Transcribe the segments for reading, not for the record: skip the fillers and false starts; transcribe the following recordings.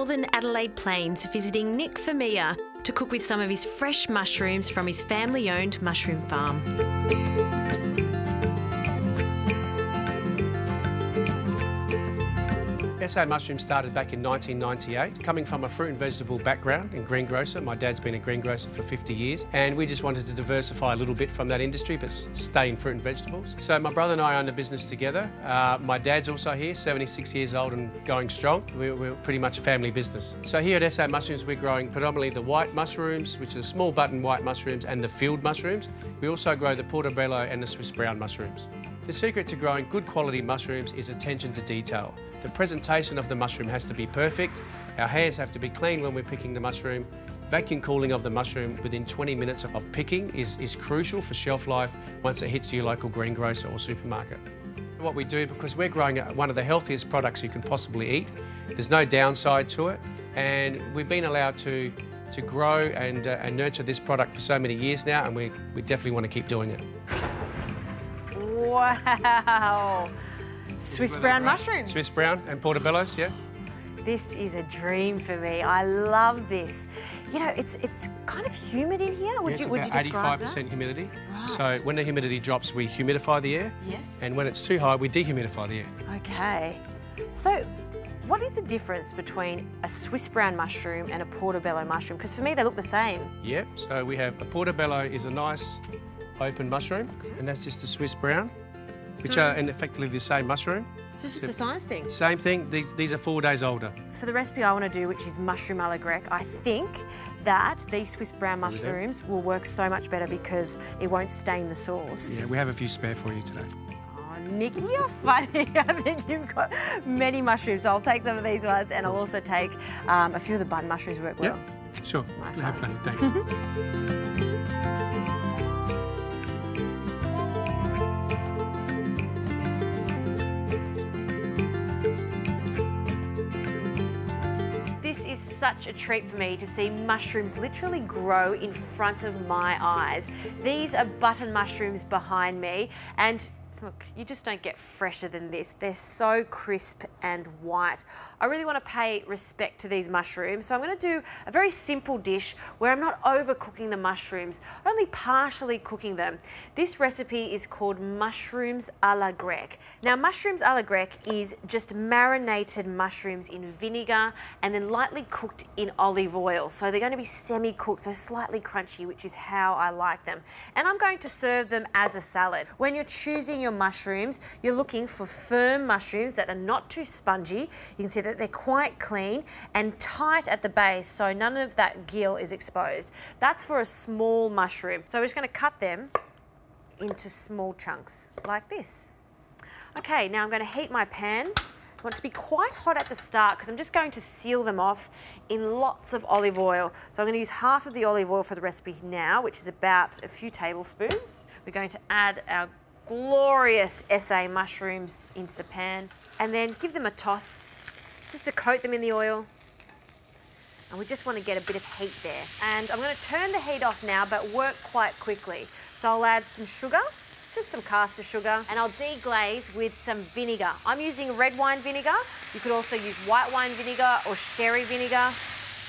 northern Adelaide Plains visiting Nick Famia to cook with some of his fresh mushrooms from his family-owned mushroom farm. SA Mushroom started back in 1998. Coming from a fruit and vegetable background in greengrocer, my dad's been a greengrocer for 50 years, and we just wanted to diversify a little bit from that industry, but stay in fruit and vegetables. So my brother and I own the business together. My dad's also here, 76 years old and going strong. We're pretty much a family business. So here at SA Mushrooms, we're growing predominantly the white mushrooms, which are small button white mushrooms, and the field mushrooms. We also grow the Portobello and the Swiss brown mushrooms. The secret to growing good quality mushrooms is attention to detail. The presentation of the mushroom has to be perfect. Our hands have to be clean when we're picking the mushroom. Vacuum cooling of the mushroom within 20 minutes of picking is crucial for shelf life once it hits your local greengrocer or supermarket. What we do, because we're growing one of the healthiest products you can possibly eat, there's no downside to it, and we've been allowed to grow and nurture this product for so many years now, and we definitely want to keep doing it. Wow! Swiss brown mushrooms. Swiss brown and portobellos, yeah. This is a dream for me. I love this. You know, it's kind of humid in here. Would you describe that? 85% humidity. Right. So when the humidity drops, we humidify the air. Yes. And when it's too high, we dehumidify the air. Okay. So what is the difference between a Swiss brown mushroom and a portobello mushroom? Because for me, they look the same. Yep. So we have a portobello is a nice open mushroom, and that's just a Swiss brown, which are effectively the same mushroom. So it's just the size thing? Same thing. These are 4 days older. For the recipe I want to do, which is mushroom à la Grec, I think that these Swiss brown mushrooms will work so much better because it won't stain the sauce. Yeah, we have a few spare for you today. Oh, Nikki, you're funny. I think you've got many mushrooms, so I'll take some of these ones and I'll also take a few of the button mushrooms work well. Yeah, sure. We have plenty. Thanks. This is such a treat for me to see mushrooms literally grow in front of my eyes. These are button mushrooms behind me, and look, you just don't get fresher than this. They're so crisp and white. I really want to pay respect to these mushrooms, so I'm going to do a very simple dish where I'm not overcooking the mushrooms, only partially cooking them. This recipe is called mushrooms à la Grec. Now, mushrooms à la Grec is just marinated mushrooms in vinegar and then lightly cooked in olive oil. So they're going to be semi-cooked, so slightly crunchy, which is how I like them. And I'm going to serve them as a salad. When you're choosing your mushrooms, you're looking for firm mushrooms that are not too spongy. You can see that they're quite clean and tight at the base, so none of that gill is exposed. That's for a small mushroom. So we're just going to cut them into small chunks like this. Okay, now I'm going to heat my pan. I want it to be quite hot at the start because I'm just going to seal them off in lots of olive oil. So I'm going to use half of the olive oil for the recipe now, which is about a few tablespoons. We're going to add our glorious SA mushrooms into the pan and then give them a toss just to coat them in the oil. And we just want to get a bit of heat there. And I'm going to turn the heat off now, but work quite quickly. So I'll add some sugar, just some caster sugar, and I'll deglaze with some vinegar. I'm using red wine vinegar. You could also use white wine vinegar or sherry vinegar.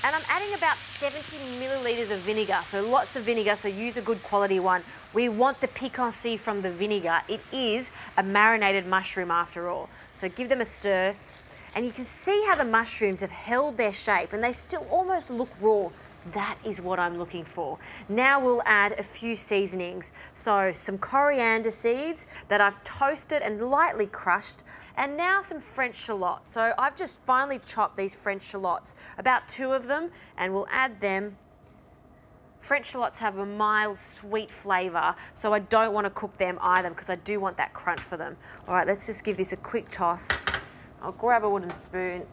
And I'm adding about 70 millilitres of vinegar, so lots of vinegar, so use a good quality one. We want the piquancy from the vinegar. It is a marinated mushroom after all. So give them a stir, and you can see how the mushrooms have held their shape and they still almost look raw. That is what I'm looking for. Now we'll add a few seasonings. So some coriander seeds that I've toasted and lightly crushed, and now some French shallots. So I've just finely chopped these French shallots, about 2 of them, and we'll add them. French shallots have a mild, sweet flavour, so I don't want to cook them either because I do want that crunch for them. All right, let's just give this a quick toss. I'll grab a wooden spoon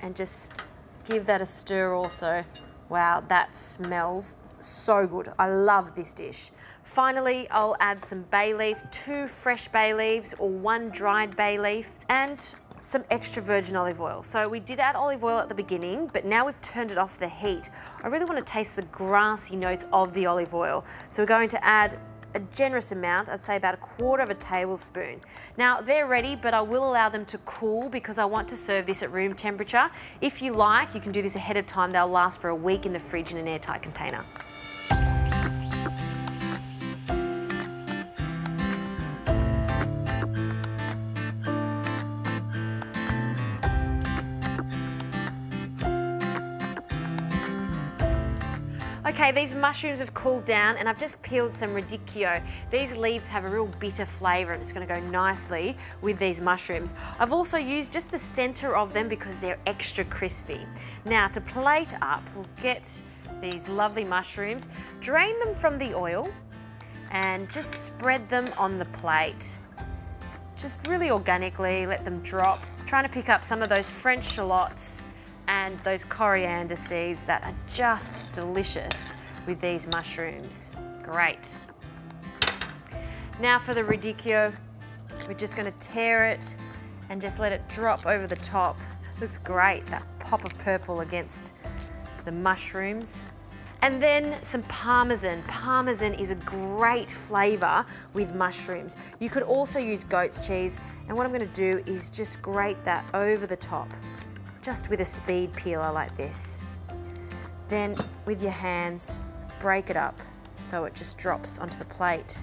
and just give that a stir also. Wow, that smells so good. I love this dish. Finally, I'll add some bay leaf, 2 fresh bay leaves or 1 dried bay leaf, and some extra virgin olive oil. So we did add olive oil at the beginning, but now we've turned it off the heat. I really want to taste the grassy notes of the olive oil. So we're going to add a generous amount, I'd say about 1/4 tablespoon. Now they're ready, but I will allow them to cool because I want to serve this at room temperature. If you like, you can do this ahead of time. They'll last for a week in the fridge in an airtight container. Okay, these mushrooms have cooled down and I've just peeled some radicchio. These leaves have a real bitter flavour and it's going to go nicely with these mushrooms. I've also used just the centre of them because they're extra crispy. Now to plate up, we'll get these lovely mushrooms, drain them from the oil and just spread them on the plate. Just really organically, let them drop. Trying to pick up some of those French shallots and those coriander seeds that are just delicious with these mushrooms. Great. Now for the radicchio, we're just going to tear it and just let it drop over the top. Looks great, that pop of purple against the mushrooms. And then some parmesan. Parmesan is a great flavour with mushrooms. You could also use goat's cheese, and what I'm going to do is just grate that over the top, just with a speed peeler like this. Then with your hands, break it up so it just drops onto the plate.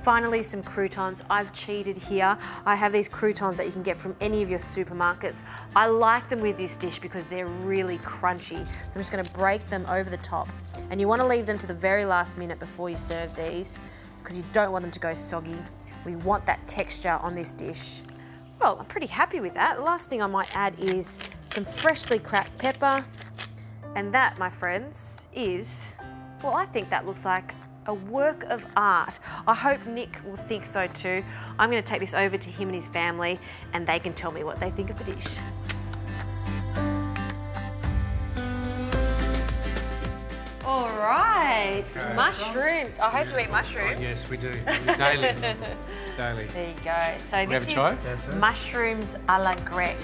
Finally, some croutons. I've cheated here. I have these croutons that you can get from any of your supermarkets. I like them with this dish because they're really crunchy. So I'm just going to break them over the top. And you want to leave them to the very last minute before you serve these because you don't want them to go soggy. We want that texture on this dish. Well, I'm pretty happy with that. The last thing I might add is some freshly cracked pepper. And that, my friends, is, well, I think that looks like a work of art. I hope Nick will think so too. I'm going to take this over to him and his family and they can tell me what they think of the dish. All right, mushrooms. I hope you eat mushrooms. Oh, yes, we do. Daily. Daily. There you go. So we this is mushrooms a la Grec.